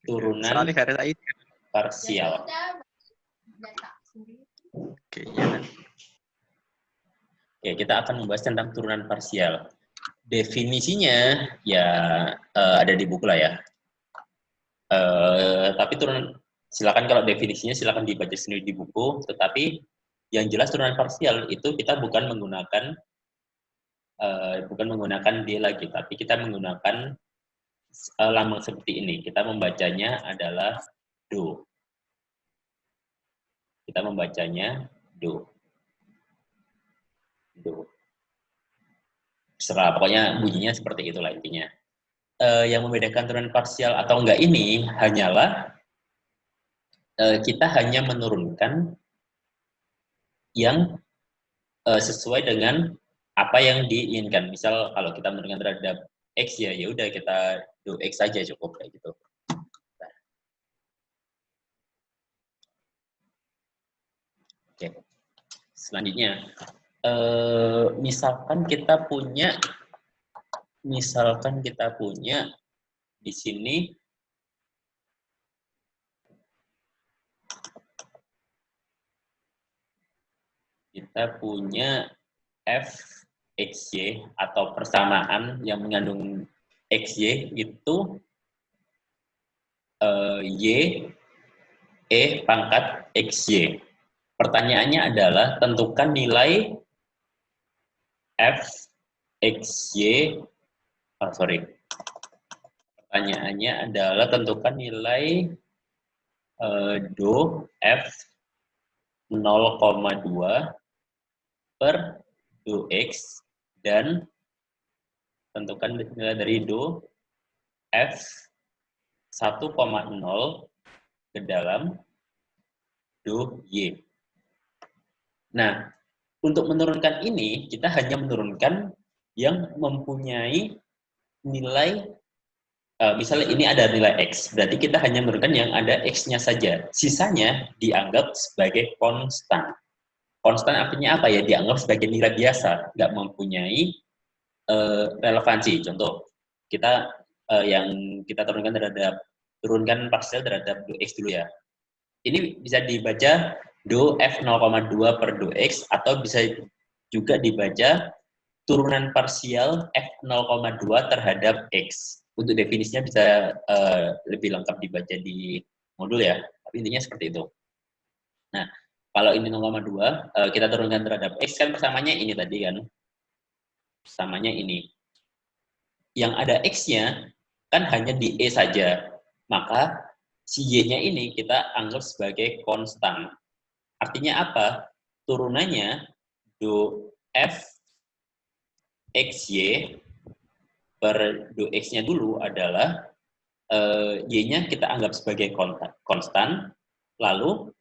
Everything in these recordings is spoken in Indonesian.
turunan Soalnya garis IT. parsial. Oke, ya. Oke, kita akan membahas tentang turunan parsial. Definisinya ya ada di buku lah ya. Tapi silakan kalau definisinya silakan dibaca sendiri di buku. Tetapi yang jelas turunan parsial itu kita bukan menggunakan D lagi, tapi kita menggunakan lambang seperti ini. Kita membacanya adalah do. Kita membacanya do. Do. Serah, pokoknya bunyinya seperti itulah intinya. Yang membedakan turunan parsial atau enggak ini hanyalah kita hanya menurunkan yang sesuai dengan apa yang diinginkan. Misal kalau kita menurunkan terhadap X ya udah kita do X saja cukup kayak gitu. Oke. Selanjutnya misalkan kita punya di sini kita punya fxy atau persamaan yang mengandung xy itu y e pangkat xy. Pertanyaannya adalah tentukan nilai fxy. Pertanyaannya adalah tentukan nilai do f 0,2 per do x dan tentukan nilai dari do f 1,0 ke dalam do y. Nah, untuk menurunkan ini kita hanya menurunkan yang mempunyai nilai misalnya ini ada nilai X, berarti kita hanya menurunkan yang ada X-nya saja. Sisanya dianggap sebagai konstan. Konstan artinya apa ya? Dianggap sebagai nilai biasa, nggak mempunyai relevansi. Contoh, kita yang kita turunkan parsial terhadap do X dulu ya. Ini bisa dibaca do F 0,2 per do X, atau bisa juga dibaca turunan parsial F 0,2 terhadap X. Untuk definisinya bisa lebih lengkap dibaca di modul ya, tapi intinya seperti itu. Nah, kalau ini 0,2, kita turunkan terhadap X, kan persamanya ini tadi kan, persamanya ini. Yang ada X-nya, kan hanya di E saja, maka si Y-nya ini kita anggap sebagai konstan. Artinya apa? Turunannya do F XY per do X-nya dulu adalah Y-nya kita anggap sebagai konstan, lalu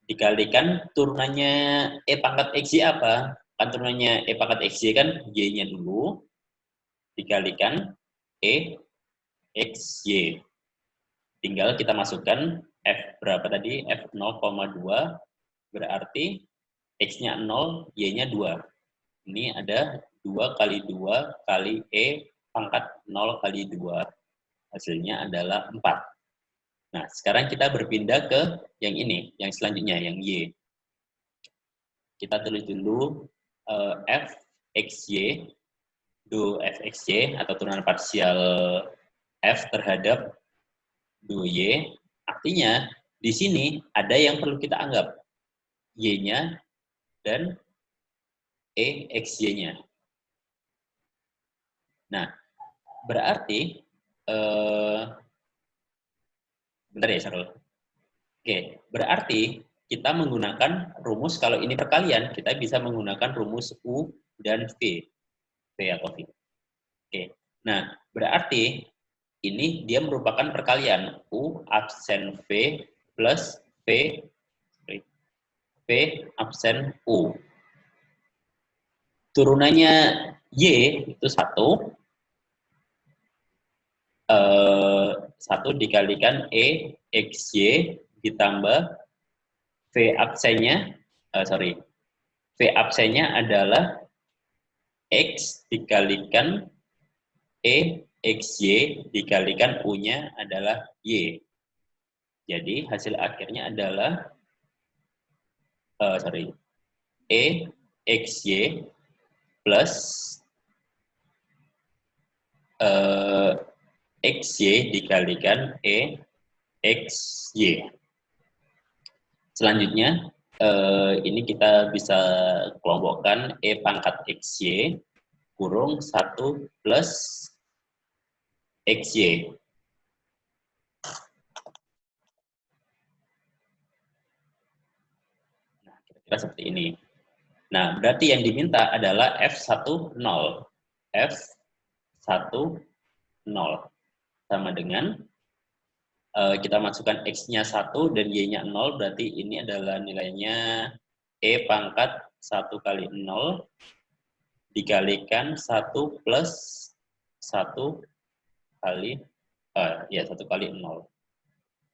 dikalikan turunannya E pangkat XY apa? Kan turunannya E pangkat XY kan Y-nya dulu, dikalikan E XY. Tinggal kita masukkan F berapa tadi? F 0,2 berarti X-nya 0, Y-nya 2. Ini ada 2 kali 2 kali E pangkat 0 kali 2. Hasilnya adalah 4. Nah, sekarang kita berpindah ke yang ini, yang selanjutnya, yang Y. Kita tulis dulu F XY, do F XY atau turunan parsial F terhadap do Y. Artinya, di sini ada yang perlu kita anggap. Y-nya dan E XY-nya. Nah, berarti bentar ya, Sarul. Oke, berarti kita menggunakan rumus, kalau ini perkalian, kita bisa menggunakan rumus U dan V. V atau V. Oke, nah berarti ini dia merupakan perkalian. U absen V plus V absen U. Turunannya Y itu 1. 1 dikalikan E XY ditambah V absennya, V absennya adalah X dikalikan E XY dikalikan U-nya adalah Y. Jadi hasil akhirnya adalah E XY plus XY dikalikan E XY. Selanjutnya, ini kita bisa kelompokkan E pangkat XY kurung 1 plus XY. Nah, kira-kira seperti ini. Nah, berarti yang diminta adalah F10. F10 sama dengan kita masukkan X-nya 1 dan Y-nya 0, berarti ini adalah nilainya E pangkat 1 kali 0 dikalikan 1 plus 1 kali 1 kali 0.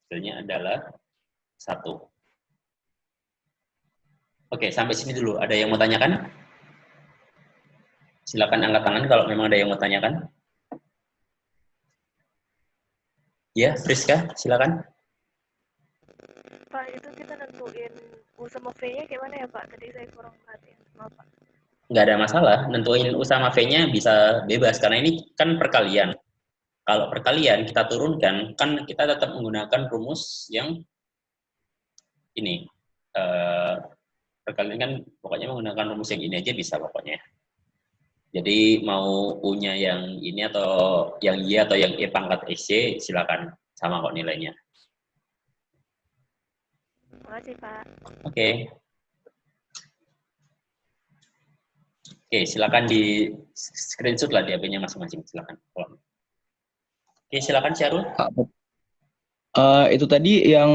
Hasilnya adalah 1. Oke, sampai sini dulu. Ada yang mau tanyakan? Silakan angkat tangan kalau memang ada yang mau tanyakan. Ya, Friska, silakan. Pak, itu kita nentuin U sama V-nya gimana ya Pak? Tadi saya kurang perhatiin. Maaf Pak. Nggak ada masalah, nentuin U sama V-nya bisa bebas, karena ini kan perkalian. Kalau perkalian kita turunkan, kan kita tetap menggunakan rumus yang ini. Perkalian kan pokoknya menggunakan rumus yang ini aja bisa pokoknya. Jadi mau U-nya yang ini atau yang Y atau yang E pangkat XY, silakan. Sama kok nilainya. Terima kasih Pak. Oke. Oke, silakan di screenshot lah di HP-nya masing-masing, silakan. Oke, silakan Syarul. Itu tadi yang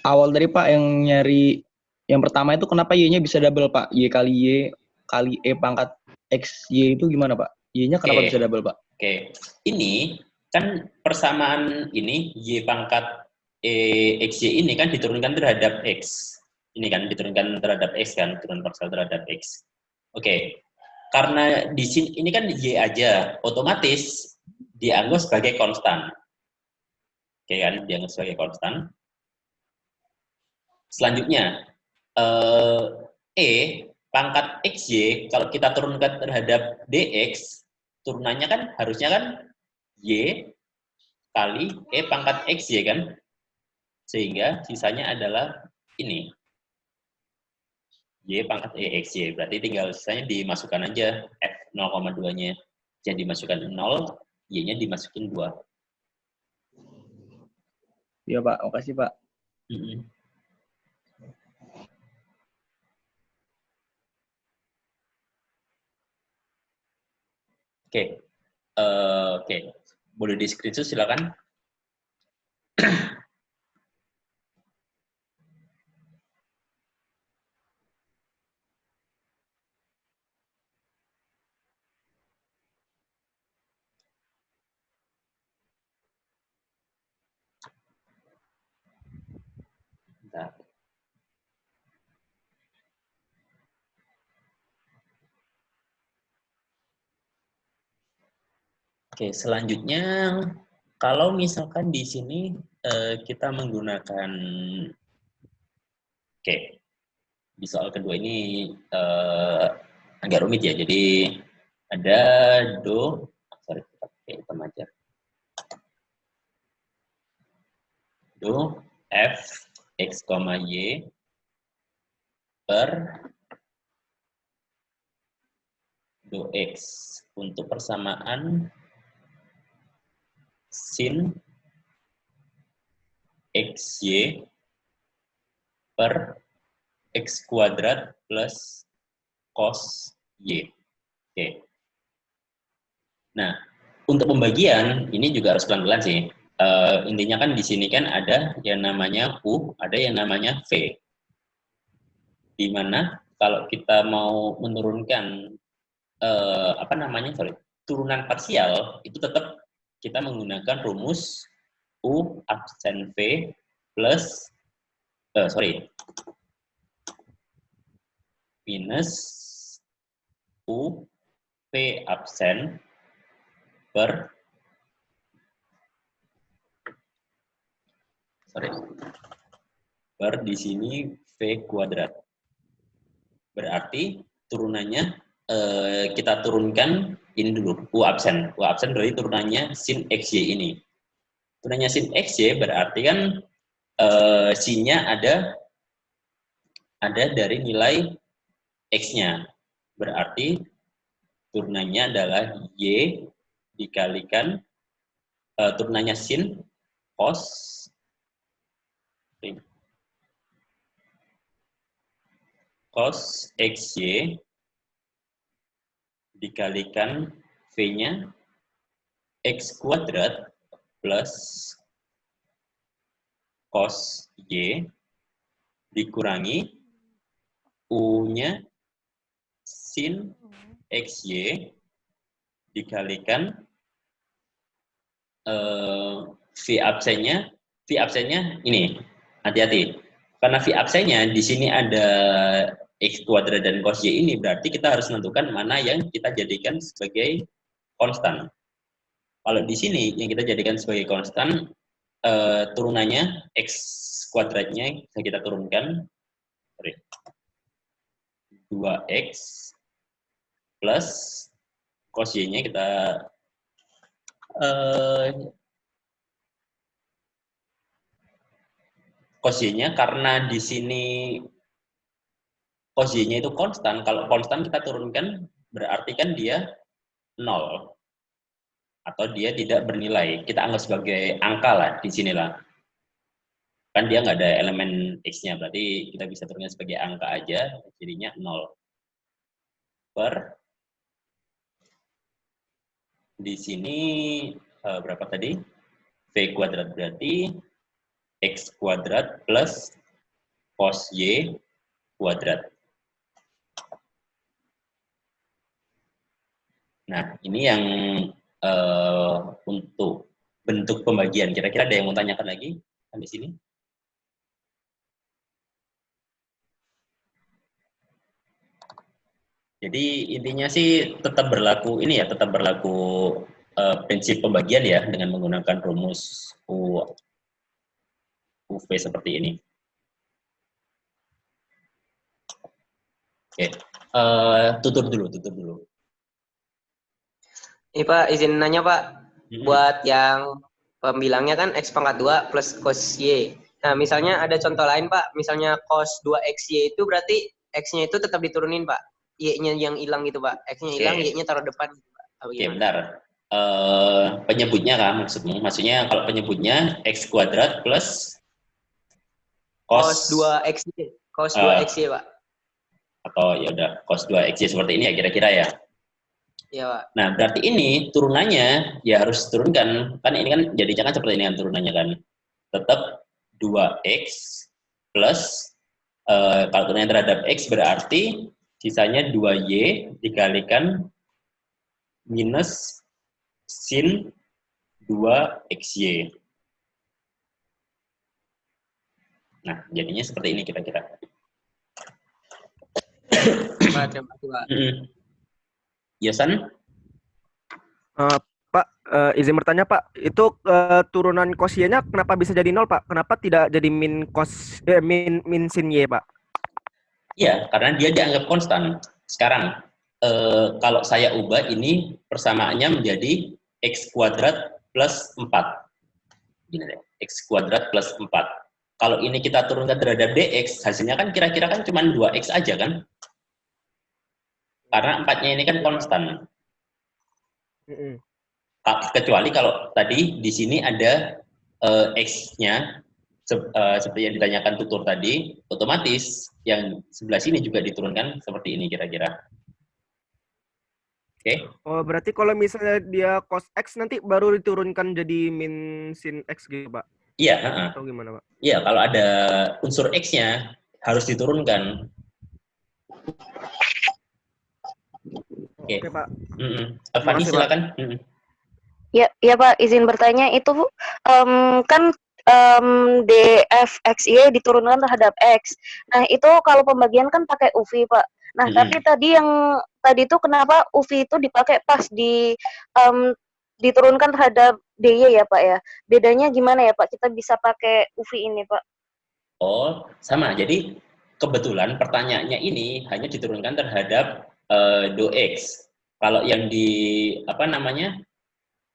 awal tadi Pak, yang nyari yang pertama itu kenapa Y-nya bisa double Pak? Y kali E pangkat X Y itu gimana Pak? Y-nya kenapa bisa double Pak? Oke, ini kan persamaan ini Y pangkat XY ini kan diturunkan terhadap X. Ini kan diturunkan terhadap X kan, turun parsial terhadap X. Oke, karena di sini ini kan Y aja, otomatis dianggap sebagai konstan. Oke kan, dianggap sebagai konstan. Selanjutnya, E pangkat XY, kalau kita turunkan terhadap DX, turunannya kan harusnya kan Y kali E pangkat XY kan? Sehingga sisanya adalah ini. Y pangkat EXY. Berarti tinggal sisanya dimasukkan aja F 0,2-nya. Jadi dimasukkan 0, Y-nya dimasukin 2. Iya Pak, makasih Pak. Oke. Oke. Boleh di screenshot silakan. Bentar. Oke, selanjutnya kalau misalkan di sini kita menggunakan di soal kedua ini agak rumit ya. Jadi ada hitam aja. Do F X, Y per do X untuk persamaan sin XY per X kuadrat plus cos Y. Oke. Nah, untuk pembagian ini juga harus pelan-pelan sih. Intinya kan di sini kan ada yang namanya U, ada yang namanya V. Di mana kalau kita mau menurunkan turunan parsial, itu tetap kita menggunakan rumus U absen V plus minus U V absen per Per di sini V kuadrat. Berarti turunannya kita turunkan ini dulu, U absen. U absen berarti turunannya sin XY ini. Turunannya sin XY berarti kan sin-nya ada dari nilai X-nya. Berarti turunannya adalah Y dikalikan turunannya sin cos XY dikalikan V-nya X kuadrat plus cos Y dikurangi U-nya sin XY dikalikan V absennya ini, hati-hati. Karena V absennya di sini ada X kuadrat dan cos Y ini, berarti kita harus menentukan mana yang kita jadikan sebagai konstan. Kalau di sini yang kita jadikan sebagai konstan, turunannya X kuadratnya bisa kita turunkan 2X plus cos Y-nya kita cos Y-nya karena di sini cos Y-nya itu konstan. Kalau konstan kita turunkan berarti kan dia 0 atau dia tidak bernilai. Kita anggap sebagai angka lah di sinilah. Kan dia nggak ada elemen X-nya, berarti kita bisa turunkan sebagai angka aja, jadinya 0. Per di sini berapa tadi? V kuadrat berarti X kuadrat plus cos Y kuadrat. Nah, ini yang untuk bentuk pembagian. Kira-kira ada yang mau tanyakan lagi sampai sini? Jadi intinya sih tetap berlaku ini ya, tetap berlaku prinsip pembagian ya dengan menggunakan rumus UV seperti ini. Oke, tutup dulu. Ini Pak, izin nanya Pak, buat yang pembilangnya kan X pangkat 2 plus cos Y. Nah, misalnya ada contoh lain Pak, misalnya cos 2XY itu berarti X-nya itu tetap diturunin Pak, Y-nya yang hilang gitu Pak, X-nya hilang, Y-nya taruh depan gitu, Pak. Oke, bentar. Penyebutnya kan maksudnya? Maksudnya kalau penyebutnya X kuadrat plus cos 2XY, cos 2XY Pak. Atau ya udah cos 2XY seperti ini ya kira-kira ya. Iya Pak. Nah, berarti ini turunannya ya harus turunkan. Kan ini kan jadinya kan seperti ini kan turunannya kan. Tetap 2X plus kalau turunannya terhadap X berarti sisanya 2Y dikalikan minus sin 2XY. Nah, jadinya seperti ini kira-kira. Pak, terima kasih Pak. Ya, San? Pak, izin bertanya Pak, itu turunan cos Y-nya kenapa bisa jadi 0 Pak? Kenapa tidak jadi min sin Y Pak? Iya, karena dia dianggap konstan. Sekarang, kalau saya ubah ini persamaannya menjadi X kuadrat plus 4. Gini deh, X kuadrat plus 4. Kalau ini kita turunkan terhadap DX, hasilnya kan kira-kira kan cuma 2X aja kan? Karena 4-nya ini kan konstan. Kecuali kalau tadi di sini ada X-nya, seperti yang ditanyakan tutur tadi, otomatis yang sebelah sini juga diturunkan seperti ini kira-kira. Oke. Oh, berarti kalau misalnya dia cos X nanti baru diturunkan jadi min sin X gitu Pak? Iya. Atau gimana Pak? Iya, kalau ada unsur X-nya harus diturunkan. Oke, Pak. Fani, silakan. Ya Pak, izin bertanya itu kan DFXY diturunkan terhadap X. Nah itu kalau pembagian kan pakai UV Pak. Nah tapi tadi itu kenapa UV itu dipakai pas di diturunkan terhadap DY ya Pak ya. Bedanya gimana ya Pak? Kita bisa pakai UV ini Pak. Oh, sama. Jadi kebetulan pertanyaannya ini hanya diturunkan terhadap DOX. Kalau yang di apa namanya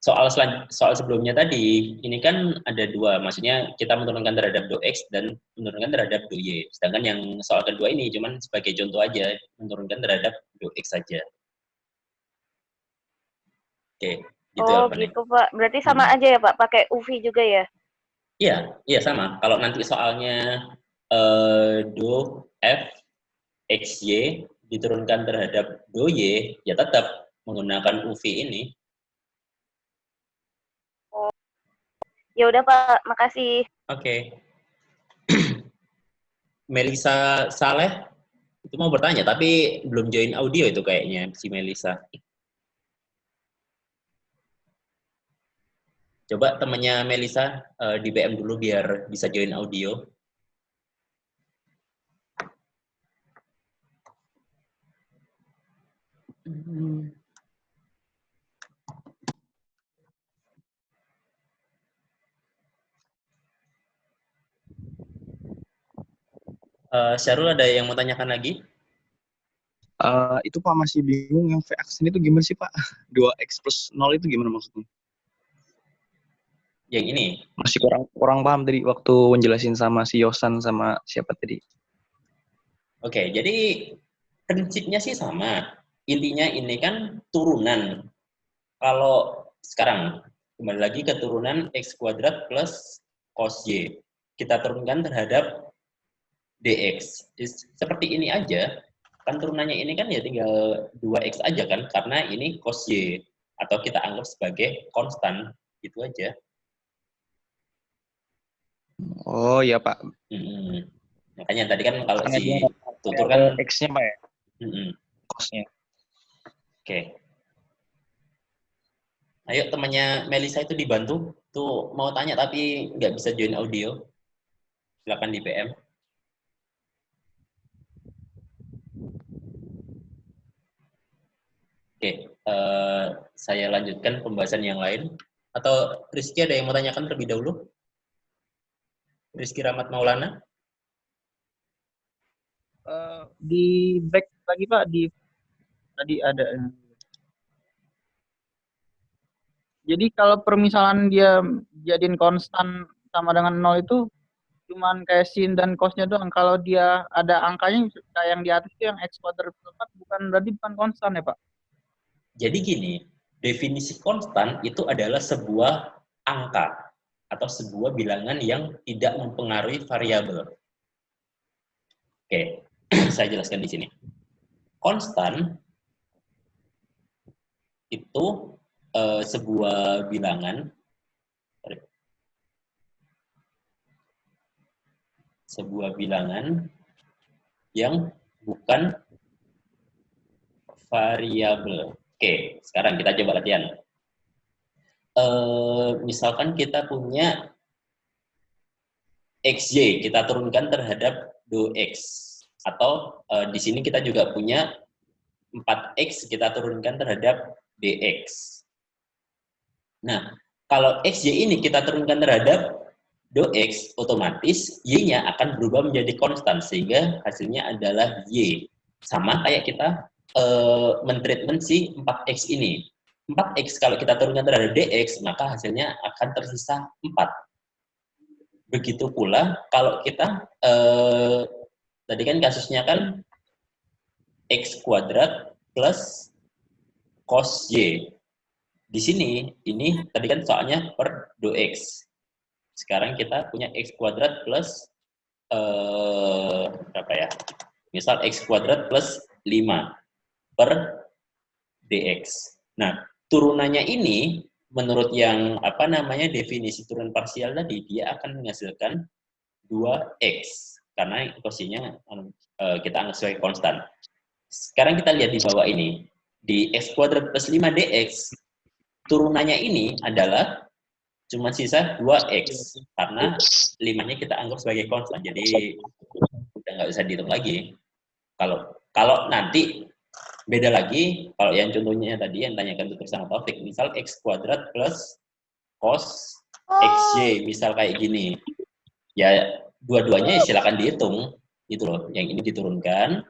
soal sebelumnya tadi, ini kan ada dua, maksudnya kita menurunkan terhadap DOX dan menurunkan terhadap DOY. Sedangkan yang soal kedua ini cuman sebagai contoh aja, menurunkan terhadap DOX saja. Oke, gitu Oh Alvani. gitu Pak. Berarti sama aja ya Pak, pakai UV juga ya? Iya sama. Kalau nanti soalnya do F X Y diturunkan terhadap do Y, ya tetap menggunakan UV ini. Oh. Ya udah Pak, makasih. Oke. Melisa Saleh itu mau bertanya, tapi belum join audio itu kayaknya si Melisa. Coba temannya Melisa di BM dulu biar bisa join audio. Syarul ada yang mau tanyakan lagi? Itu Pak masih bingung yang V aksen itu gimana sih Pak? 2x plus 0 itu gimana maksudnya? Yang ini? Masih kurang paham tadi waktu menjelasin sama si Yosan sama siapa tadi. Oke, jadi prinsipnya sih sama. Intinya ini kan turunan. Kalau sekarang kembali lagi ke turunan x kuadrat plus cos y. Kita turunkan terhadap dx. Seperti ini aja. Kan turunannya ini kan ya tinggal 2x aja kan, karena ini cos y. Atau kita anggap sebagai konstan. Gitu aja. Oh iya Pak. Makanya tadi kan kalau si tutur kan X-nya Pak ya? Cos-nya. Oke. Ayo temannya Melisa itu dibantu. Tuh mau tanya tapi nggak bisa join audio. Silakan di PM. Oke, saya lanjutkan pembahasan yang lain. Atau Rizky ada yang mau tanyakan terlebih dahulu? Rizky Rahmat Maulana? Di back lagi Pak, tadi ada. Jadi kalau permisalan dia jadiin konstan sama dengan 0 itu cuman kayak sin dan cosnya doang. Kalau dia ada angkanya kayak yang di atas itu yang x kuadrat plus 4 berarti bukan konstan ya Pak? Jadi gini, definisi konstan itu adalah sebuah angka atau sebuah bilangan yang tidak mempengaruhi variabel. Oke, saya jelaskan di sini. Konstan itu sebuah bilangan, yang bukan variabel. Oke, sekarang kita coba latihan. Misalkan kita punya XY, kita turunkan terhadap DOX. Atau di sini kita juga punya 4X, kita turunkan terhadap DX. Nah, kalau XY ini kita turunkan terhadap DOX, otomatis Y-nya akan berubah menjadi konstan, sehingga hasilnya adalah Y. Sama kayak kita mentreatment si 4X ini. 4X kalau kita turunkan terhadap DX, maka hasilnya akan tersisa 4. Begitu pula kalau kita tadi kan kasusnya kan x kuadrat plus cos y. Di sini ini tadi kan soalnya per DOX. Sekarang kita punya x kuadrat plus berapa ya? Misal x kuadrat plus 5 per dx. Nah, turunannya ini menurut yang apa namanya definisi turun parsial tadi, dia akan menghasilkan 2x karena cosnya kita anggap sebagai konstan. Sekarang kita lihat di bawah ini, di x kuadrat plus 5 dx, turunannya ini adalah cuma sisa 2x karena 5-nya kita anggap sebagai konstan, jadi udah nggak bisa dihitung lagi. Kalau nanti Beda lagi kalau yang contohnya tadi yang tanyakan Dr. sama Taufik, misal X kuadrat plus cos XY, misal kayak gini. Ya, dua-duanya silakan dihitung, gitu loh. Yang ini diturunkan,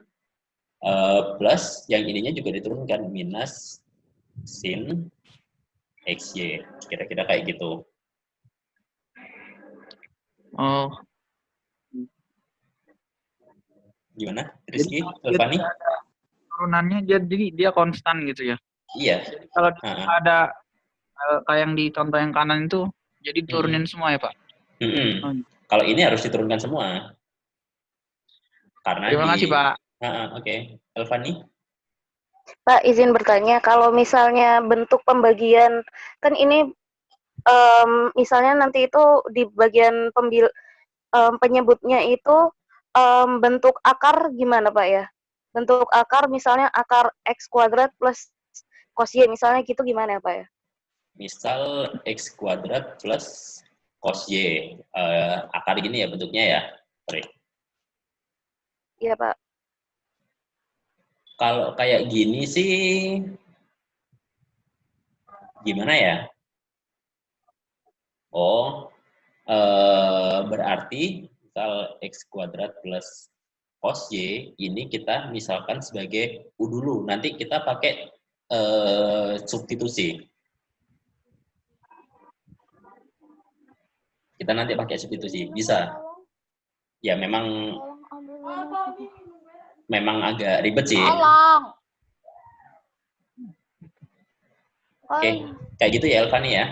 plus yang ininya juga diturunkan, minus sin XY. Kira-kira kayak gitu. Oh, Gimana, jadi Rizky, kalau dia Elvani? tidak ada turunannya, jadi dia konstan gitu ya. Iya. Jadi kalau ada kayak yang di contoh yang kanan itu, jadi turunin semua ya Pak? Oh. Kalau ini harus diturunkan semua. Karena Terima kasih Pak. Oke. Elvani? Pak, izin bertanya, kalau misalnya bentuk pembagian, kan ini misalnya nanti itu di bagian penyebutnya itu bentuk akar gimana Pak ya? Bentuk akar misalnya akar X kuadrat plus cos Y misalnya gitu gimana ya Pak ya? Misal X kuadrat plus cos Y. Akar gini ya bentuknya ya. Sorry. Iya Pak. Kalau kayak gini sih, gimana ya? Oh, berarti misal X kuadrat plus cos Y, ini kita misalkan sebagai U dulu. Nanti kita pakai substitusi. Kita nanti pakai substitusi. Bisa. Ya, memang agak ribet sih. Oke, kayak gitu ya Elvani ya.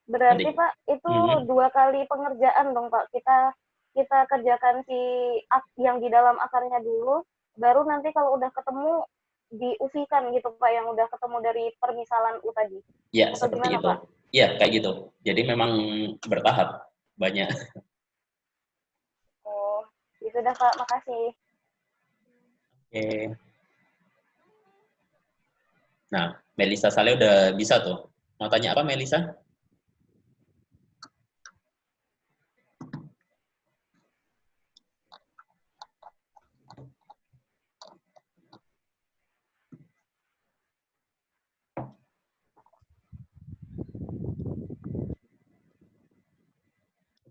Berarti Nanti. Pak itu 2 kali pengerjaan dong Pak. Kita kerjakan yang di dalam akarnya dulu, baru nanti kalau udah ketemu diufikan gitu Pak, yang udah ketemu dari permisalan U tadi. Ya, atau seperti gimana, itu. Pak? Iya, kayak gitu. Jadi memang bertahap, banyak. Oh, ya sudah Pak, makasih. Oke. Nah, Melisa Saleh udah bisa tuh. Mau tanya apa Melisa?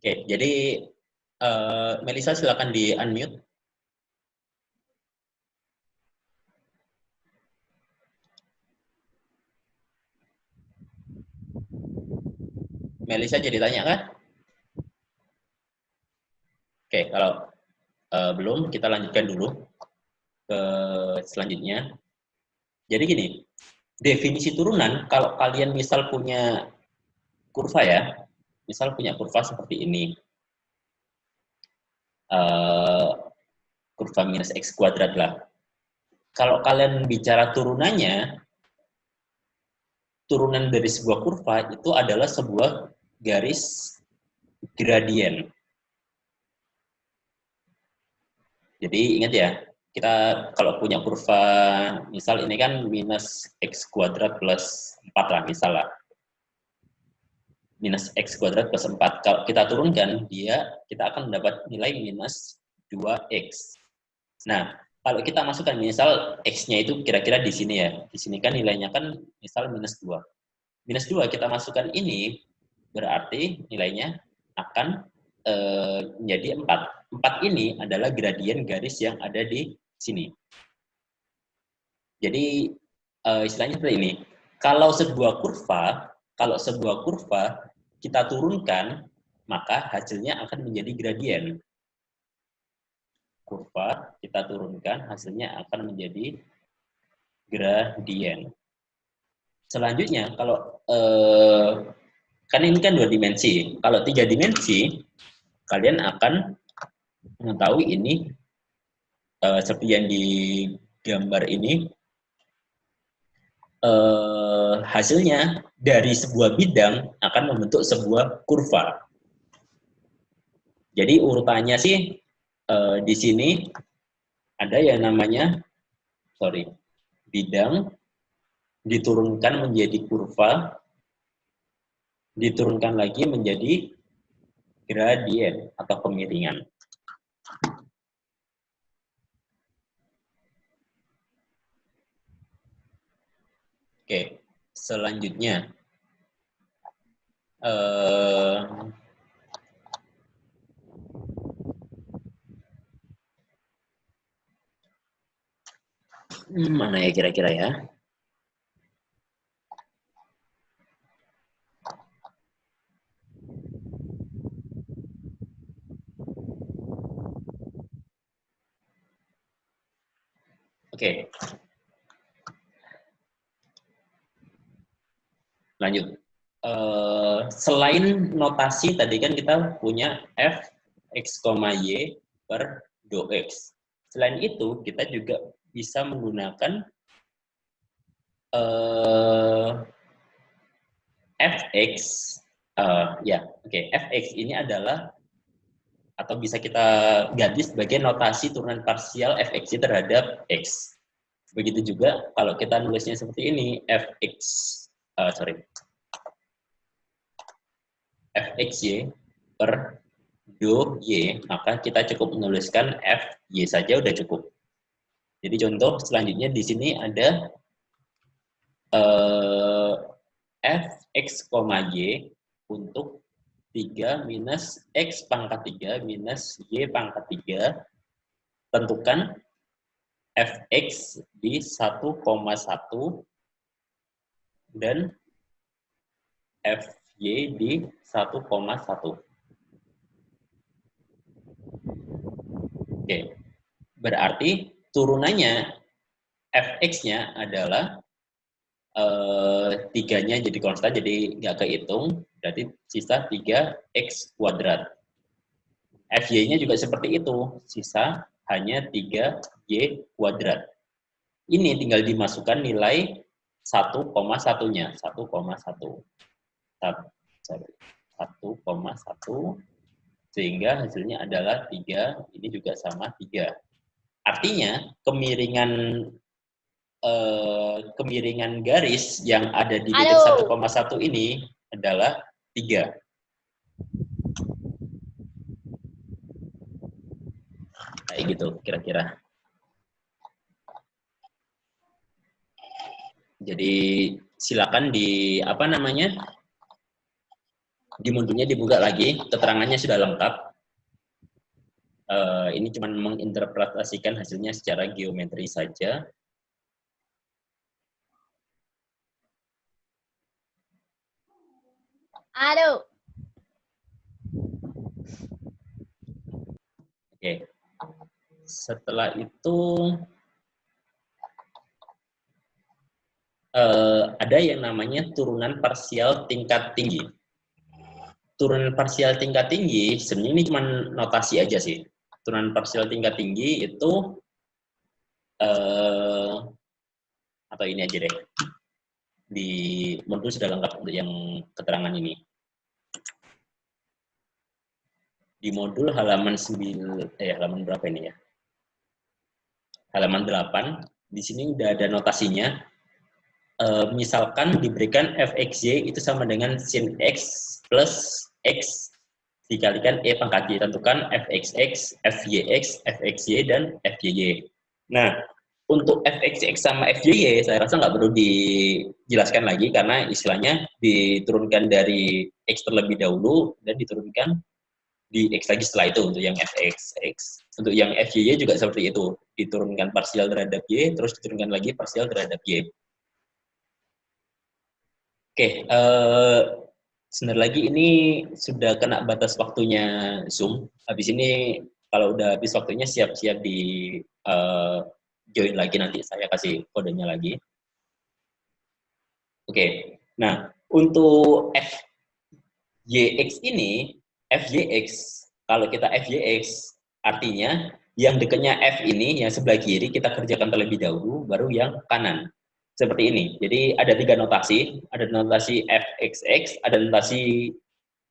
Oke, jadi Melisa silakan di unmute. Melisa jadi tanya kan? Oke, kalau belum, kita lanjutkan dulu ke selanjutnya. Jadi gini, definisi turunan, kalau kalian misal punya kurva ya, misal punya kurva seperti ini, kurva minus X kuadrat lah. Kalau kalian bicara turunannya, turunan dari sebuah kurva itu adalah sebuah garis gradien. Jadi ingat ya, kita kalau punya kurva, misal ini kan minus X kuadrat plus 4 lah, misal lah. Minus X kuadrat plus 4. Kalau kita turunkan, kita akan mendapat nilai minus 2X. Nah, kalau kita masukkan misal X-nya itu kira-kira di sini ya. Di sini kan nilainya kan misal minus 2. Minus 2 kita masukkan ini, berarti nilainya akan menjadi 4. 4 ini adalah gradien garis yang ada di sini. Jadi istilahnya seperti ini. Kalau sebuah kurva kita turunkan, maka hasilnya akan menjadi gradien. Kurva kita turunkan, hasilnya akan menjadi gradien. Selanjutnya, kalau kan ini kan 2 dimensi. Kalau 3 dimensi, kalian akan mengetahui ini seperti yang di gambar ini, hasilnya dari sebuah bidang akan membentuk sebuah kurva. Jadi urutannya sih di sini ada yang namanya bidang diturunkan menjadi kurva, diturunkan lagi menjadi gradien atau kemiringan. Oke, selanjutnya mana ya kira-kira ya? Oke. Lanjut. Selain notasi tadi kan kita punya f x, y per do x. Selain itu kita juga bisa menggunakan fx. Fx ini adalah atau bisa kita ganti sebagai notasi turunan parsial fx terhadap x. Begitu juga kalau kita nulisnya seperti ini, fxy per do y, maka kita cukup menuliskan fy saja udah cukup. Jadi contoh selanjutnya di sini ada fx, y untuk 3 minus x pangkat 3 minus y pangkat 3. Tentukan fx di 1,1 dan fy di 1,1. Oke, berarti turunannya fx-nya adalah 3-nya jadi konstan, jadi nggak kehitung, berarti sisa 3x kuadrat. Fy-nya juga seperti itu, sisa hanya 3y kuadrat. Ini tinggal dimasukkan nilai 1,1-nya, 1,1, sehingga hasilnya adalah 3, ini juga sama 3. Artinya kemiringan garis yang ada di titik 1,1 ini adalah 3. Kayak gitu kira-kira. Jadi silakan di di modulnya dibuka lagi, keterangannya sudah lengkap. Ini cuma menginterpretasikan hasilnya secara geometri saja. Aduh. Oke. Setelah itu ada yang namanya turunan parsial tingkat tinggi. Turunan parsial tingkat tinggi sebenarnya ini cuma notasi aja sih. Turunan parsial tingkat tinggi itu atau ini aja deh. Di modul sudah lengkap untuk yang keterangan ini. Di modul halaman 9, halaman berapa ini ya? Halaman 8, di sini udah ada notasinya. Misalkan diberikan fxy itu sama dengan sin x plus x dikalikan e pangkat y. Tentukan fxx, fyx, fxy, dan fyy. Nah, untuk fxx sama fyy saya rasa nggak perlu dijelaskan lagi karena istilahnya diturunkan dari x terlebih dahulu dan diturunkan di x lagi setelah itu untuk yang fxx. Untuk yang fyy juga seperti itu, diturunkan parsial terhadap y, terus diturunkan lagi parsial terhadap y. Oke, sebentar lagi ini sudah kena batas waktunya Zoom. Habis ini kalau udah habis waktunya siap-siap di join lagi, nanti saya kasih kodenya lagi. Oke, nah untuk fyx ini, fyx, kalau kita fyx artinya yang dekatnya f ini, yang sebelah kiri kita kerjakan terlebih dahulu, baru yang kanan. Seperti ini. Jadi ada 3 notasi. Ada notasi fxx, ada notasi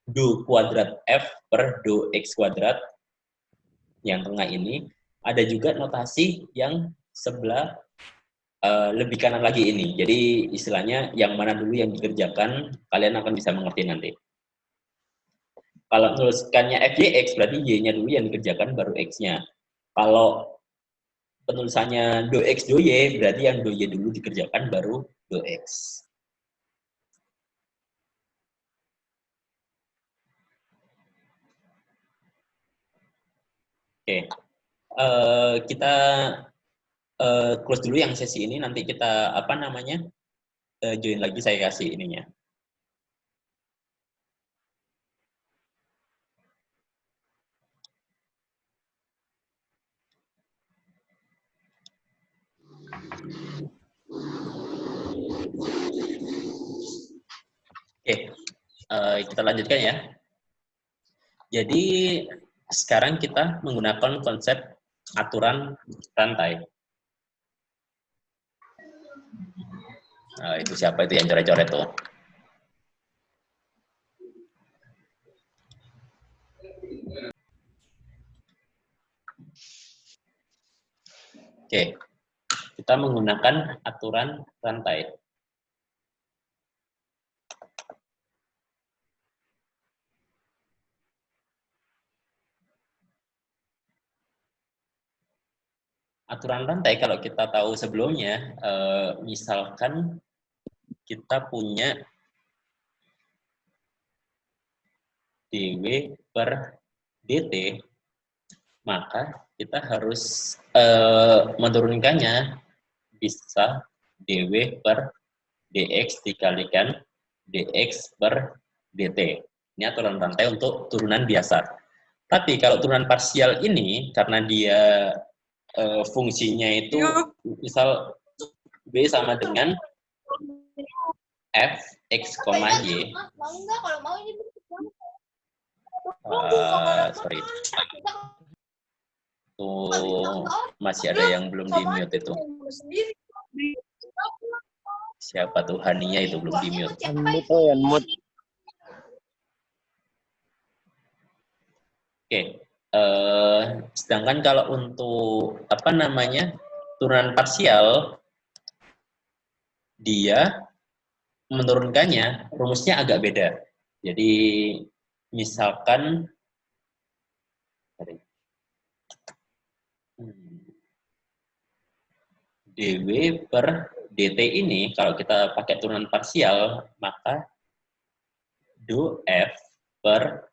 do kuadrat f per do x kuadrat. Yang tengah ini. Ada juga notasi yang sebelah lebih kanan lagi ini. Jadi istilahnya yang mana dulu yang dikerjakan, kalian akan bisa mengerti nanti. Kalau menuliskannya fyx, berarti y-nya dulu yang dikerjakan, baru x-nya. Kalau penulisannya do X do Y, berarti yang do Y dulu dikerjakan baru do X. Oke, kita close dulu yang sesi ini, nanti kita apa namanya join lagi, saya kasih ininya. Oke, kita lanjutkan ya. Jadi sekarang kita menggunakan konsep aturan rantai. Itu siapa itu yang coret-coret tuh? Oke, kita menggunakan aturan rantai. Aturan rantai kalau kita tahu sebelumnya, misalkan kita punya dW per dt, maka kita harus menurunkannya bisa dW per dx dikalikan dx per dt. Ini aturan rantai untuk turunan biasa. Tapi kalau turunan parsial ini, karena dia fungsinya itu misal B sama dengan f x, y. Sorry. Tuh, masih ada yang belum di-mute itu. Siapa tuh? Hania itu belum di-mute. Oke. Sedangkan kalau untuk apa namanya turunan parsial, dia menurunkannya rumusnya agak beda. Jadi misalkan dw per dt ini kalau kita pakai turunan parsial, maka do f per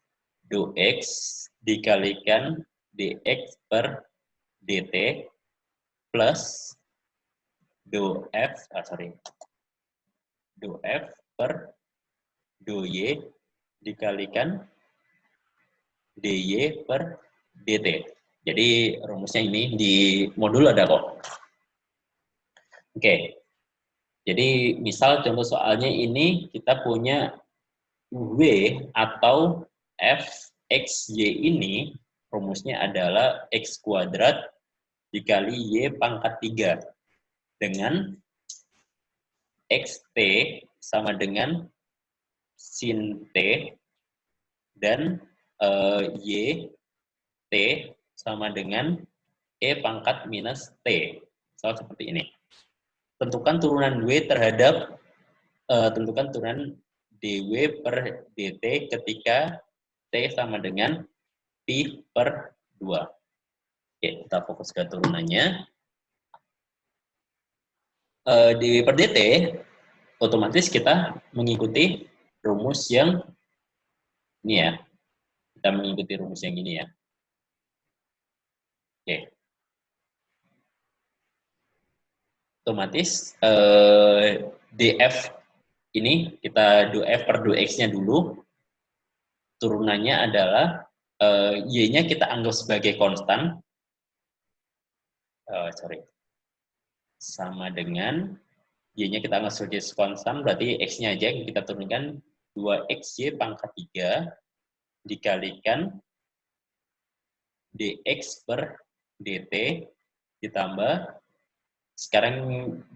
do x dikalikan dx per dt plus do f per do y dikalikan dy per dt. Jadi rumusnya ini di modul ada kok. Oke. Jadi misal contoh soalnya ini kita punya W atau fxy ini rumusnya adalah x kuadrat dikali y pangkat 3 dengan xt sama dengan sin t dan y t sama dengan e pangkat minus t. Soal seperti ini. Tentukan turunan W terhadap tentukan turunan dW per dt ketika t sama dengan pi per 2. Oke, kita fokus ke turunannya. Dw per dt, otomatis kita mengikuti rumus yang ini ya. Kita mengikuti rumus yang ini ya. Oke. Otomatis df ini kita do f per do x-nya dulu. Turunannya adalah y-nya kita anggap sebagai konstan. Sama dengan y-nya kita anggap sebagai konstan, berarti x-nya aja yang kita turunkan 2xy pangkat 3 dikalikan dx per dt ditambah sekarang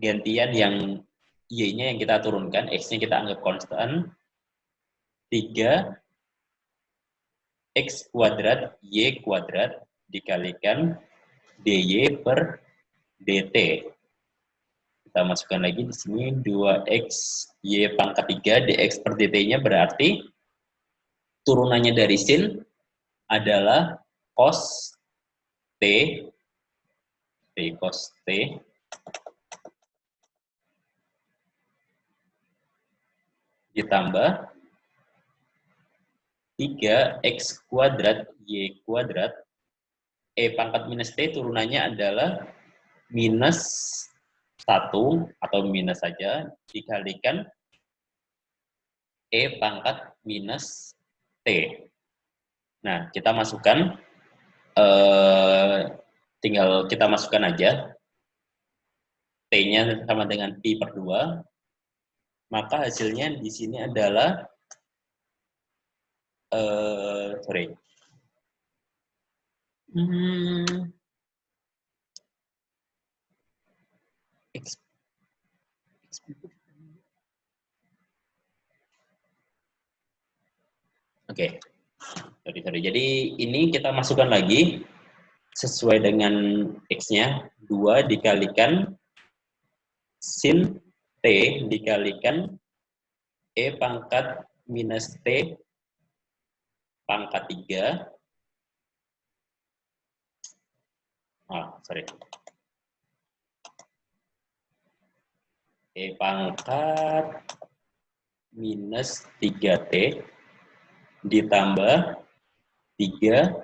gantian yang y-nya yang kita turunkan, x-nya kita anggap konstan 3 x kuadrat y kuadrat dikalikan dy per dt. Kita masukkan lagi di sini 2x y pangkat 3 dx per dt-nya berarti turunannya dari sin adalah cos t T cos T ditambah 3x kuadrat Y kuadrat. E pangkat minus T turunannya adalah minus 1 atau minus saja dikalikan E pangkat minus T. Nah, kita masukkan, tinggal kita masukkan aja. T-nya sama dengan pi per 2. Maka hasilnya di sini adalah, Oke. Sorry. Jadi ini kita masukkan lagi sesuai dengan X-nya 2 dikalikan sin T dikalikan E pangkat minus T pangkat 3. E pangkat minus 3T ditambah 3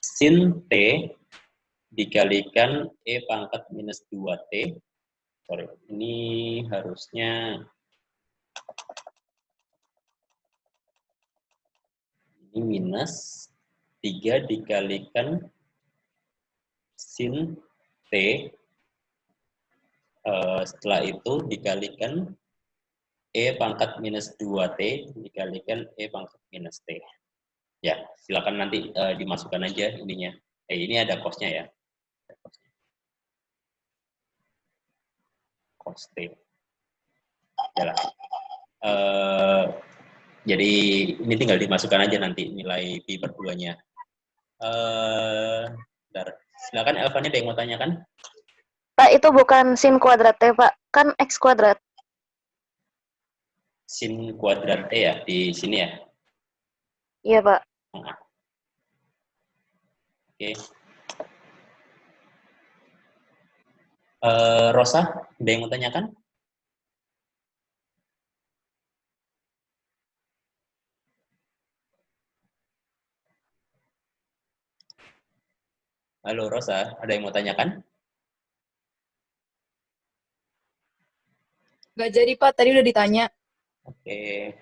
sin T dikalikan E pangkat minus 2T. Sorry, ini harusnya ini minus 3 dikalikan sin T, setelah itu dikalikan E pangkat minus 2T dikalikan E pangkat minus T. Ya, silakan nanti dimasukkan aja ininya. Ini ada cos-nya ya. Cos T. Yalah. Jadi ini tinggal dimasukkan aja nanti nilai pi per 2-nya. Silakan Elvanya ada yang mau tanyakan? Pak, itu bukan sin kuadrat T, Pak. Kan X kuadrat. Sin kuadrat T ya, di sini ya? Iya, Pak. Oke. Rosa, ada yang mau tanyakan? Halo Rosa, ada yang mau tanyakan? Nggak jadi, Pak. Tadi udah ditanya. Oke.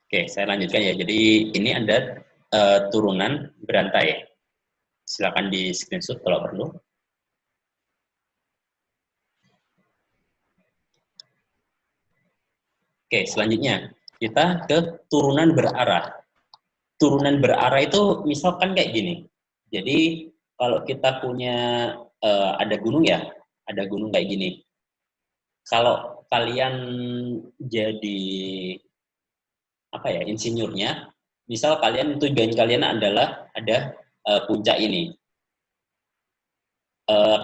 Oke, saya lanjutkan ya. Jadi ini ada turunan berantai. Silakan di screenshot kalau perlu. Oke, selanjutnya kita ke turunan berarah. Turunan berarah itu misalkan kayak gini. Jadi kalau kita punya ada gunung ya, ada gunung kayak gini. Kalau kalian jadi insinyurnya, misal kalian tujuan kalian adalah ada puncak ini.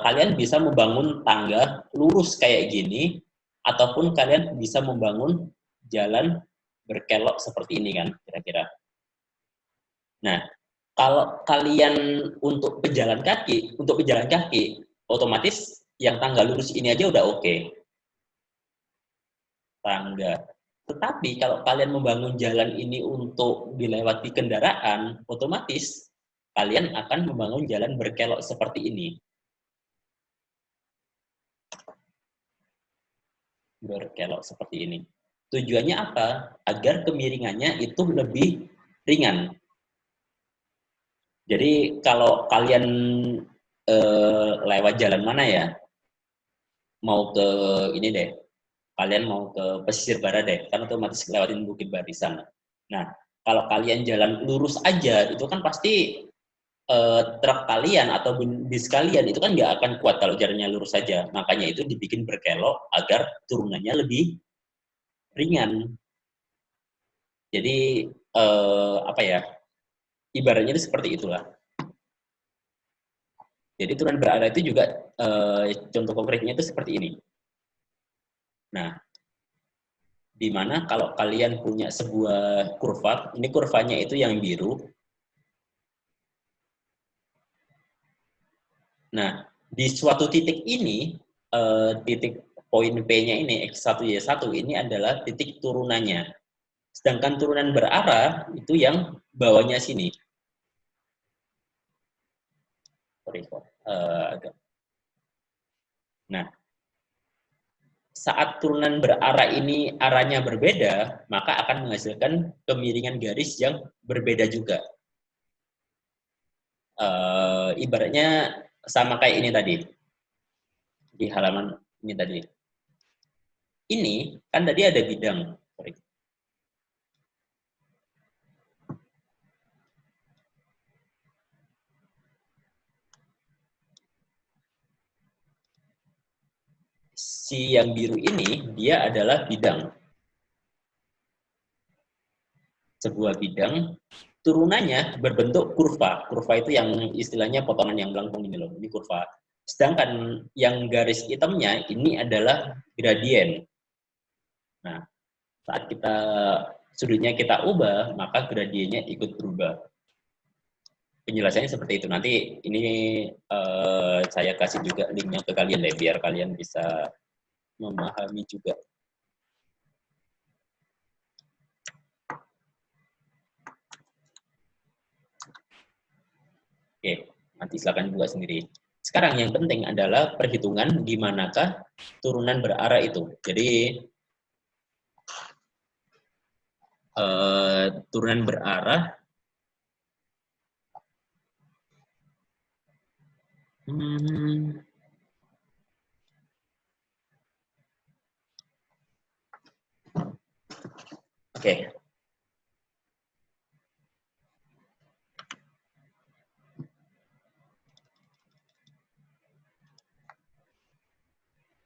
Kalian bisa membangun tangga lurus kayak gini, ataupun kalian bisa membangun jalan berkelok seperti ini kan, kira-kira. Nah, kalau kalian untuk pejalan kaki, otomatis yang tangga lurus ini aja udah oke. Tangga. Tetapi kalau kalian membangun jalan ini untuk dilewati kendaraan, otomatis kalian akan membangun jalan berkelok seperti ini. Berkelok seperti ini. Tujuannya apa? Agar kemiringannya itu lebih ringan. Jadi kalau kalian lewat jalan mana ya? Mau ke ini deh. Kalian mau ke pesisir barat deh, kan otomatis lewatin Bukit Barisan. Nah, kalau kalian jalan lurus aja, itu kan pasti truk kalian atau bis kalian itu kan nggak akan kuat kalau jalannya lurus saja. Makanya itu dibikin berkelok agar turunannya lebih ringan. Jadi ibaratnya itu seperti itulah. Jadi turunan berarah itu juga contoh konkretnya itu seperti ini. Nah, di mana kalau kalian punya sebuah kurva, ini kurvanya itu yang biru. di suatu titik ini, titik poin P-nya ini, X1Y1 ini adalah titik turunannya. Sedangkan turunan berarah itu yang bawahnya sini. Nah, saat turunan berarah ini arahnya berbeda, maka akan menghasilkan kemiringan garis yang berbeda juga. Ibaratnya sama kayak ini tadi, di halaman ini tadi. Ini kan tadi ada bidang. Si yang biru ini, dia adalah bidang. Sebuah bidang, turunannya berbentuk kurva. Kurva itu yang istilahnya potongan yang melengkung ini loh, ini kurva. Sedangkan yang garis hitamnya ini adalah gradien. Nah, saat sudutnya kita ubah, maka gradiennya ikut berubah. Penjelasannya seperti itu. Nanti ini saya kasih juga linknya ke kalian deh, biar kalian bisa memahami juga. Oke, nanti silakan buat sendiri. Sekarang yang penting adalah perhitungan di manakah turunan berarah itu. Jadi turunan berarah oke.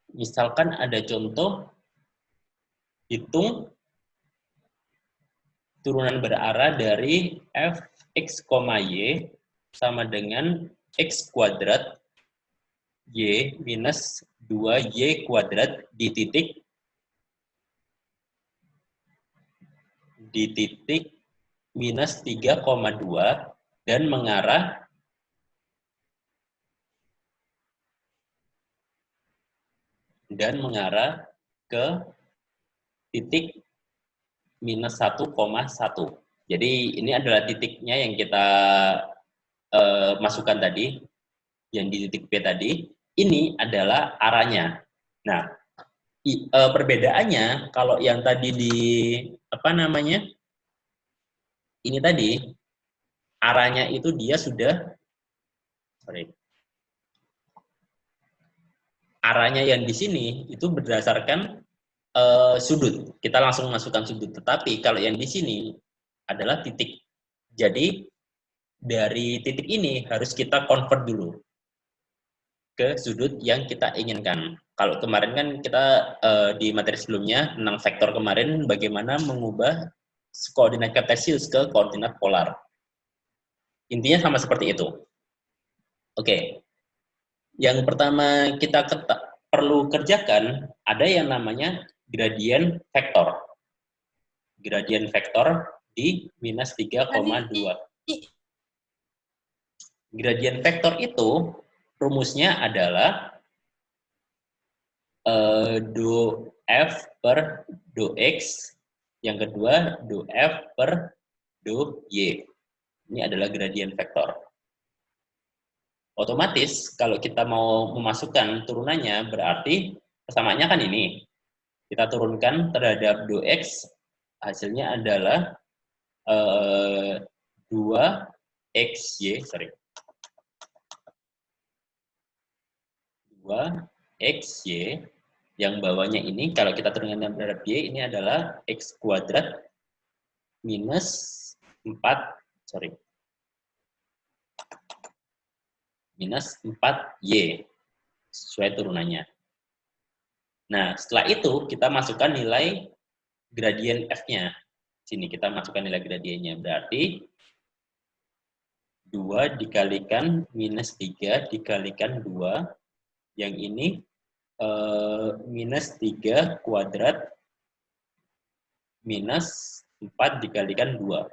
Misalkan ada contoh hitung turunan berarah dari fx, y sama dengan x kuadrat y minus 2y kuadrat di titik minus 3,2 dan mengarah ke titik minus 1,1. Jadi ini adalah titiknya yang kita masukkan tadi, yang di titik P tadi. Ini adalah arahnya. Nah, perbedaannya kalau yang tadi di ini tadi arahnya itu dia sudah arahnya yang di sini itu berdasarkan sudut. Kita langsung masukkan sudut. Tetapi kalau yang di sini adalah titik. Jadi dari titik ini harus kita convert dulu ke sudut yang kita inginkan. Kalau kemarin kan kita di materi sebelumnya tentang vektor kemarin bagaimana mengubah koordinat kartesius ke koordinat polar. Intinya sama seperti itu. Oke. Yang pertama kita perlu kerjakan ada yang namanya gradien vektor. Gradien vektor di minus 3,2. Gradien vektor itu rumusnya adalah do f per do x, yang kedua do f per do y. Ini adalah gradien vektor. Otomatis kalau kita mau memasukkan turunannya berarti persamaannya kan ini. Kita turunkan terhadap do x, hasilnya adalah 2xy, 2xy, yang bawahnya ini kalau kita turunkan terhadap y, ini adalah x kuadrat minus 4y sesuai turunannya. Nah, setelah itu kita masukkan nilai gradien f-nya. Sini kita masukkan nilai gradiennya. Berarti 2 dikalikan minus 3 dikalikan 2. Yang ini minus 3 kuadrat minus 4 dikalikan 2.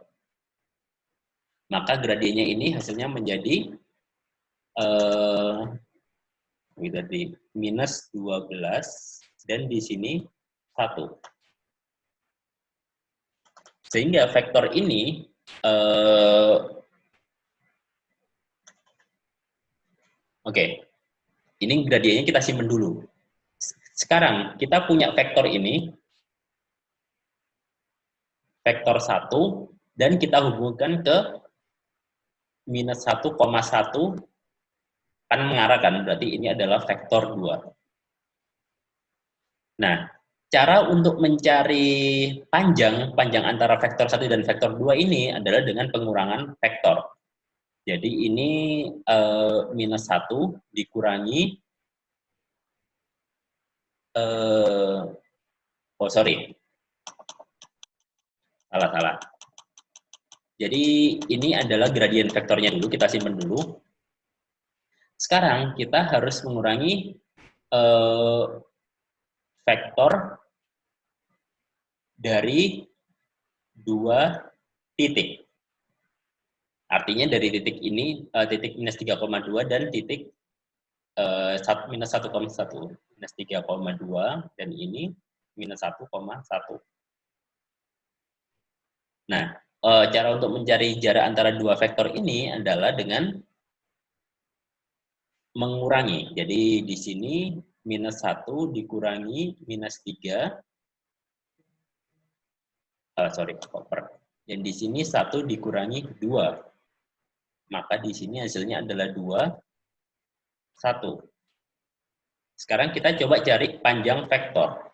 Maka gradiennya ini hasilnya menjadi Berarti minus 12 dan di sini 1. Sehingga vektor ini oke. Ini gradiennya kita simpan dulu. Sekarang kita punya vektor ini, vektor 1, dan kita hubungkan ke minus 1,1, kan mengarahkan, berarti ini adalah vektor 2. Nah, cara untuk mencari panjang antara vektor 1 dan vektor 2 ini adalah dengan pengurangan vektor. Jadi ini minus 1 dikurangi, salah. Jadi ini adalah gradien vektornya dulu, kita simpan dulu. Sekarang kita harus mengurangi vektor dari 2 titik. Artinya dari titik ini, titik minus 3,2 dan titik minus 1,1. Minus 3,2 dan ini minus 1,1. Nah, cara untuk mencari jarak antara dua vektor ini adalah dengan mengurangi. Jadi di sini minus 1 dikurangi minus 3. Dan di sini 1 dikurangi 2. Maka di sini hasilnya adalah 2, 1. Sekarang kita coba cari panjang vektor.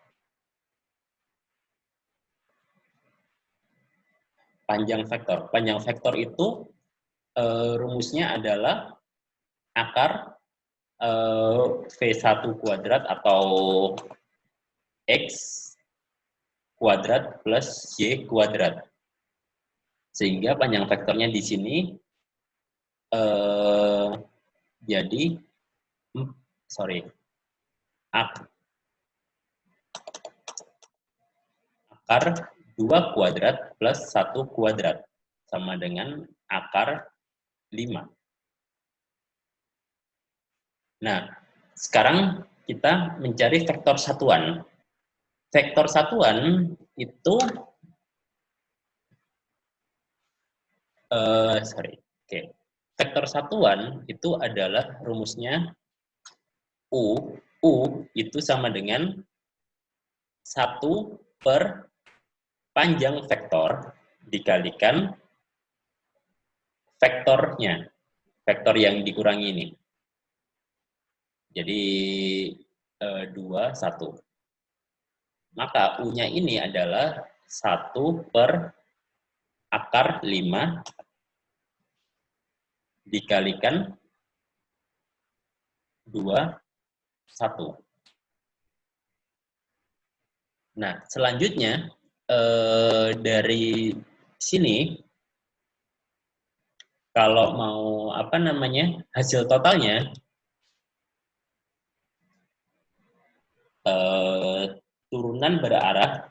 Panjang vektor itu rumusnya adalah akar V1 kuadrat atau X kuadrat plus Y kuadrat. Sehingga panjang vektornya di sini jadi akar 2 kuadrat plus 1 kuadrat sama dengan akar 5. Nah, sekarang kita mencari vektor satuan. Vektor satuan itu vektor satuan itu adalah rumusnya U itu sama dengan 1 per panjang vektor dikalikan vektornya, vektor yang dikurangi ini. Jadi 2, 1. Maka U-nya ini adalah 1 per akar 5 dikalikan 2, 1. Nah, selanjutnya dari sini kalau mau hasil totalnya turunan berarah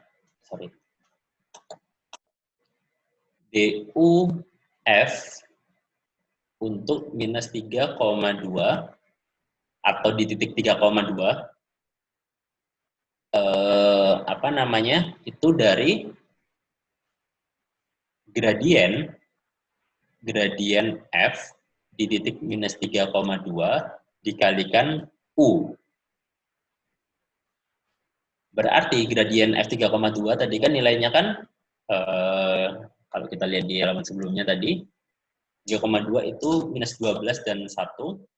DUF untuk minus 3,2 atau di titik 3,2 itu dari gradien F di titik minus 3,2 dikalikan U. Berarti gradien F 3,2 tadi kan nilainya kan, kalau kita lihat di halaman sebelumnya tadi, 3,2 itu minus 12 dan 1.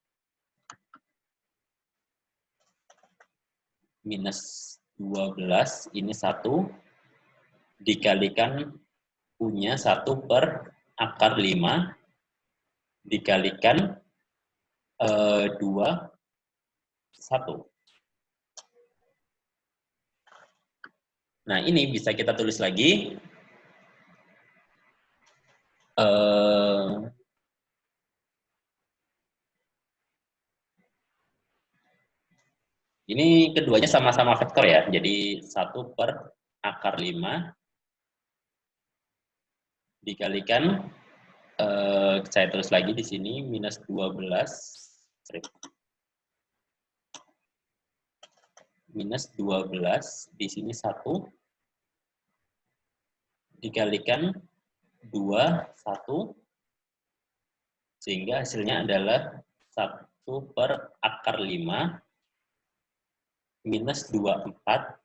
Minus 12, ini 1, dikalikan U-nya 1 per akar 5, dikalikan 2, 1. Nah, ini bisa kita tulis lagi. Ini keduanya sama-sama vektor ya. Jadi 1 per akar 5 dikalikan, saya tulis lagi di sini, minus 12. minus 12, di sini 1, dikalikan 2, 1, sehingga hasilnya adalah 1/5 minus 24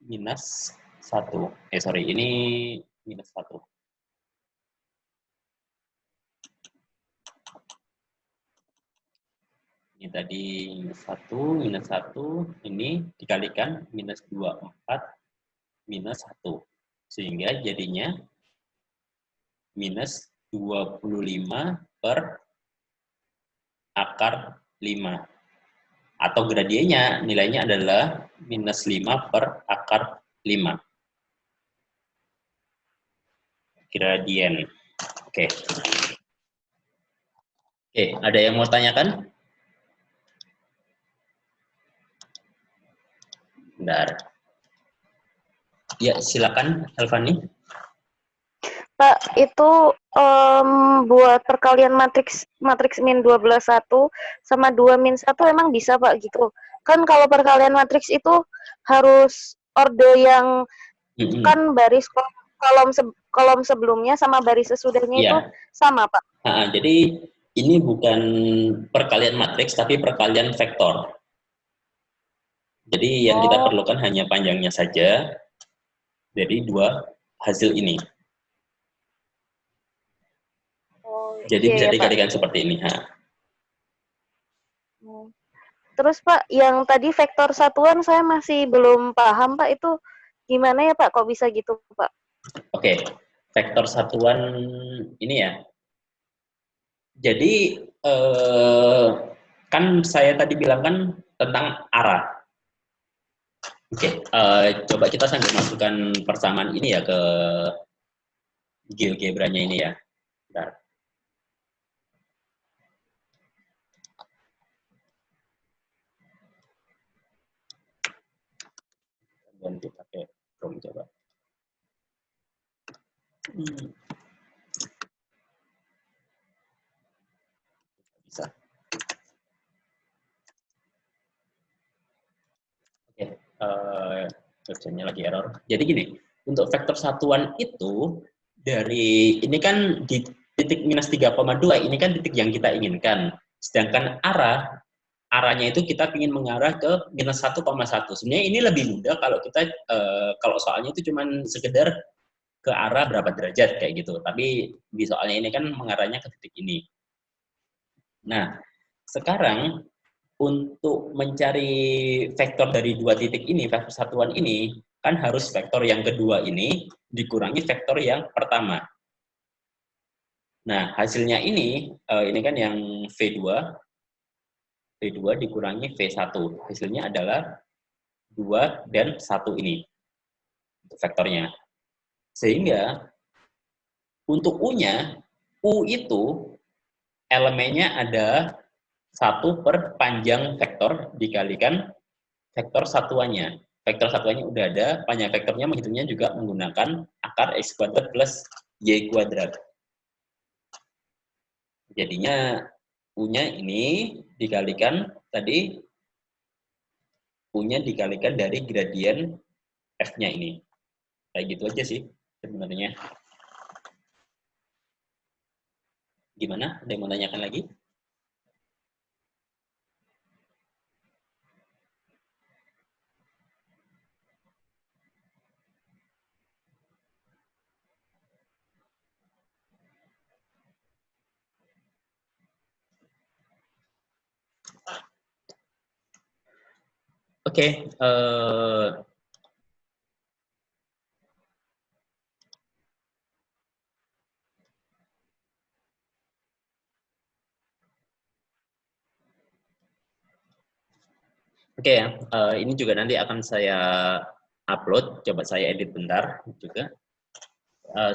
minus 1. Ini minus 1. Ini tadi minus 1, ini dikalikan minus 24 minus 1. Sehingga jadinya minus 25/5. Atau gradiennya nilainya adalah minus 5/5. Gradien. Oke. Oke, ada yang mau tanyakan? Bentar. Ya, silakan, Elvani. Pak, itu buat perkalian matriks min 12/1 sama 2 min 1 emang bisa, Pak, gitu. Kan kalau perkalian matriks itu harus orde yang kan baris kolom sebelumnya sama baris sesudahnya itu sama, Pak. Jadi ini bukan perkalian matriks tapi perkalian vektor. Jadi yang kita perlukan hanya panjangnya saja dari dua hasil ini. Jadi bisa dikalikan seperti ini. Terus Pak, yang tadi vektor satuan saya masih belum paham Pak, itu gimana ya Pak? Kok bisa gitu Pak? Oke, vektor satuan ini ya. Jadi kan saya tadi bilang kan tentang arah. Oke, coba kita sambil masukkan persamaan ini ya ke GeoGebra-nya ini ya. Bentar. Ganti pakai Chrome coba. Bisa. Oke, websitenya lagi error. Jadi gini, untuk vektor satuan itu dari ini kan di titik minus 3,2 ini kan titik yang kita inginkan. Sedangkan arahnya itu kita ingin mengarah ke minus 1,1. Sebenarnya ini lebih mudah kalau kita kalau soalnya itu cuman sekedar ke arah berapa derajat kayak gitu. Tapi di soalnya ini kan mengarahnya ke titik ini. Nah, sekarang untuk mencari vektor dari dua titik ini, vektor satuan ini, kan harus vektor yang kedua ini dikurangi vektor yang pertama. Nah, hasilnya ini kan yang V2 dikurangi V1. Hasilnya adalah 2 dan 1 ini. Untuk vektornya. Sehingga untuk U-nya, U itu elemennya ada 1 per panjang vektor dikalikan vektor satuannya. Vektor satuannya udah ada, panjang vektornya menghitungnya juga menggunakan akar X kuadrat plus Y kuadrat. Jadinya U-nya ini dikalikan tadi, U-nya dikalikan dari gradien F-nya ini. Kayak gitu aja sih sebenarnya. Gimana? Ada yang mau tanyakan lagi? Oke, Oke ya, ini juga nanti akan saya upload, coba saya edit bentar juga.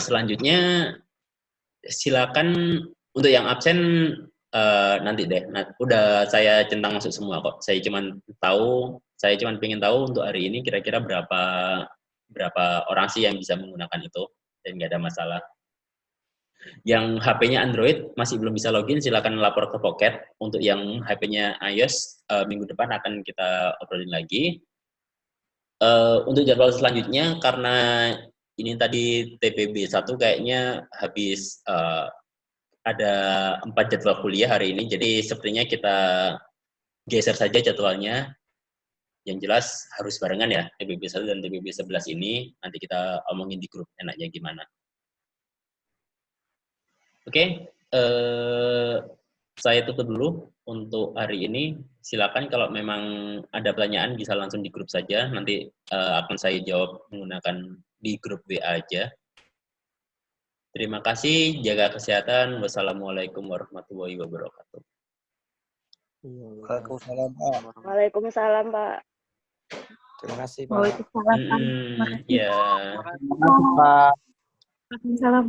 Selanjutnya silakan untuk yang absen nanti deh. Udah saya centang masuk semua kok. Saya cuman pengen tahu untuk hari ini kira-kira berapa orang sih yang bisa menggunakan itu dan nggak ada masalah. Yang HP-nya Android masih belum bisa login, silakan lapor ke Pocket. Untuk yang HP-nya iOS, minggu depan akan kita obrolin lagi. Untuk jadwal selanjutnya, karena ini tadi TPB 1 kayaknya habis ada 4 jadwal kuliah hari ini, jadi sepertinya kita geser saja jadwalnya. Yang jelas harus barengan ya, TPB 1 dan TPB 11 ini. Nanti kita omongin di grup enaknya gimana. Oke, saya tutup dulu untuk hari ini. Silakan kalau memang ada pertanyaan bisa langsung di grup saja. Nanti akan saya jawab menggunakan di grup WA aja. Terima kasih, jaga kesehatan. Wassalamualaikum warahmatullahi wabarakatuh. Waalaikumsalam, Pak. Waalaikumsalam, Pak. Terima kasih, Pak. Waalaikumsalam. Ya. Terima kasih, Pak. Waalaikumsalam.